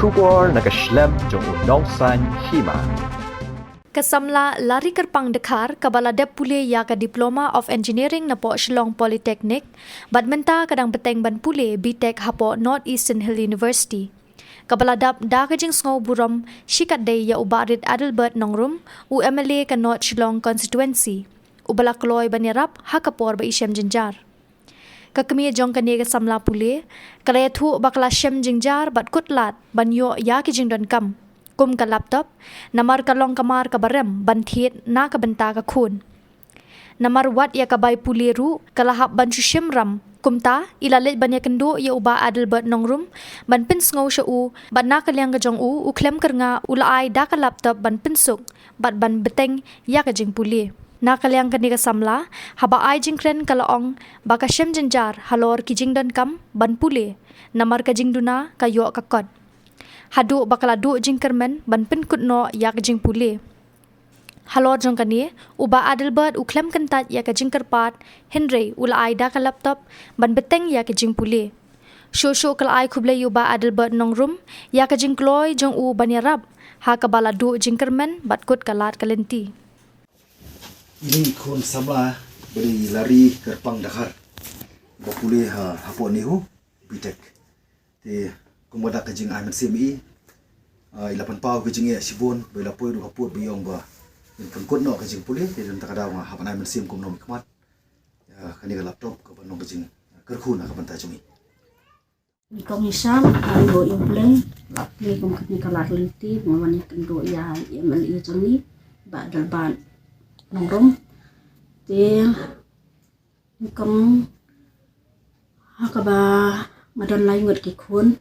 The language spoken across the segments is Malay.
Shubor nakaslem jong unongsan hima. Kasamla lari kerpang dekar kabala dep pule ya ka Diploma of Engineering na po Shillong Polytechnic, badmenta kadang beteng ban pule BTech hapo North Eastern Hill University. Kabala dap da kajing sngaw buram shikat day ya ubarit Adelbert Nongrum u MLA ka North Shillong Constituency. Ubala kloy banirap hakapor ba isyam jenjar. Kakami jong kani kasamla pule kalaya thu bakla syam jenjar bat kutlat banyo ya kijing don kam. Kum ka laptop, namar ka long kamar ka barem, banthit na ka benta ka kun. Namar wat ya ka bay puliru, kalahap ban ram. Kumta, ilalit ban ya kendo ya uba Adelbert Nongrum, ban pins ngaw siya ban na kalyang ka jong klem kar nga ulaay da ka laptop ban pinsuk, bat ban beteng ya ka jing puli. Na kalyang ka ni ka samla, haba ay jing kren kalaong, baka syem jenjar halor ki jing dan kam, ban puli, namar ka jing duna kayo kakod. Hadu bakala du jing kermen ban pin kutno yak jing puli. Halor jong kani uba Adelbert uklem kentat yak jing kerpat Henry ula aida ka laptop ban beteng yak jing puli. Shosho kala ai kuble uba Adelbert Nongrum yak jing kloy jong banyarab ha kabala du jing kermen bat kut kalat kalenti. Ini kun samla beri lari kerpang Dakar. Bapule hapo nihu bitek. Te kumada kajing aman CME. Ilapan pau kajing ya sibun bela poi ru kaput biong ba. Pun kun no kajing pule te dan takada nga hapan aman sim kum no mikmat. Ya kani ka laptop ka banong kajing kerkhun ka banta jumi. Kong isam ayo impleng lapli kum kani kalar lenti mamani kendo ya MLA jumi ba dalban Nongrum te kong hakaba madan lai ngot ki khun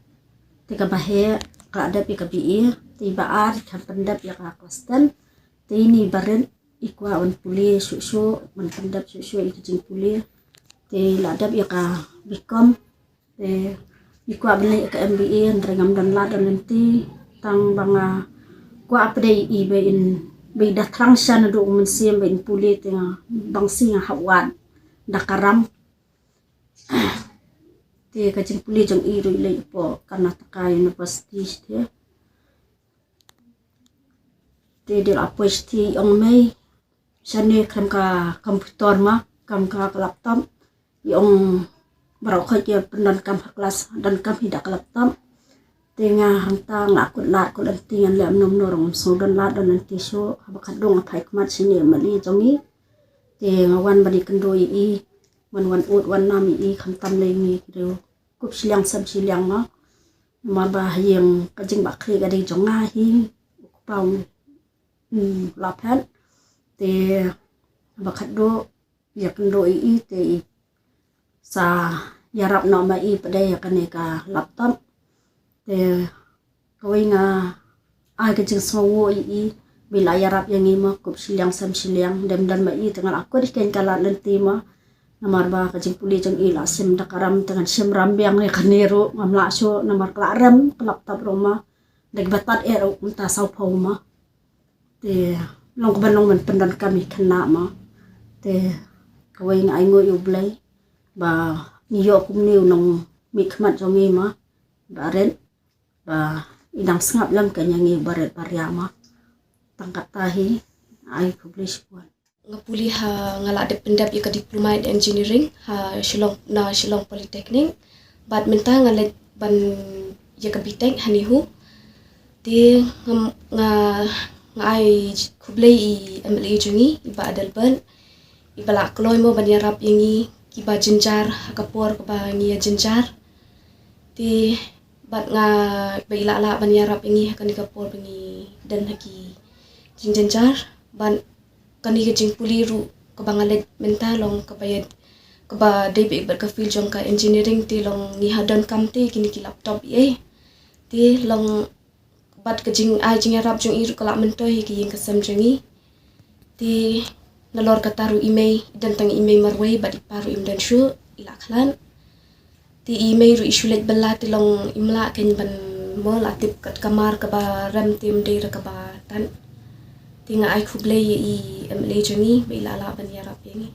te ka bahe ka adap ka bi te baar kan pendap ya ka klasten te ni baren ikwa on puli susu man pendap susu ikijing puli te ladap ya ka bikom te ikwa beli ka MBA ndrengam dan ladan lenti tang banga kwa apde ibe in beda trangshan do mensiam ben puli tengah bangsi nga hawan dakaram te kajing puli jong iru le po karena takai na pasti te de aposti ong mai sane kam ka komputer ma kam ka laptop yung barokho ke pendan kam kelas dan kam hidak laptop tengah hangta ngakut lat ko lantingan le nom norong so dan lat dan nanti so habakadong apai kmat sini mali jongi te ngawan badi kendoi i wan ut wan nami i khantam le ni kiro kup silang sam silang ma ba yang kajing bakri gadi jonga hi pau lapan te habakado ya kendoi i te sa yarap no ma i pada ya kaneka laptop te kawai nga ay kajing sawo i bila yarap yang ima kup silang sam silang dem dan ma i tengal aku diken kala lenti ma namar ba kajing puli jong ila sim dakaram dengan sim rambiang ni kanero ngamla so namar klaram laptop roma dagbatat ero unta saw pau ma te long banong man pendan kami kena ma te kawai nga ay ngo yublay ba niyo kum niu nong mikmat jong ima baren ba inang sengap lam kanyangi baret pariama tangkat tahi ai publish puan ngapuli ha ngala de pendap ya ka Diploma in Engineering ha Shillong Polytechnic bat menta ngala ban ya ka BTech hanihu ti ngai kublai i MLA jungi iba Adelban ibala kloy mo ban yarap yangi kiba jenjar kapor ka ba ngi jenjar ti bat nga baila la ban yarap yangi kan kapor bangi dan haki jinjenjar ban kani ka jing puliru ka bangalet mentalong kabayad ka ba debe bat ka feel jong ka engineering ti long ni hadan kamte kini ki laptop ti long bat ka jing ai jing yarap jong iru kala mentoy ki yeng kasam jongi ti nalor ka taru email dan tang email marway bat iparu im dan shu ilaklan ti email ru isulet bala ti long imla ken ban mo latip kat kamar ka ba ram tim de ra ka ba tan tinga ai kublay i MLA jongi bila la ban yarap yangi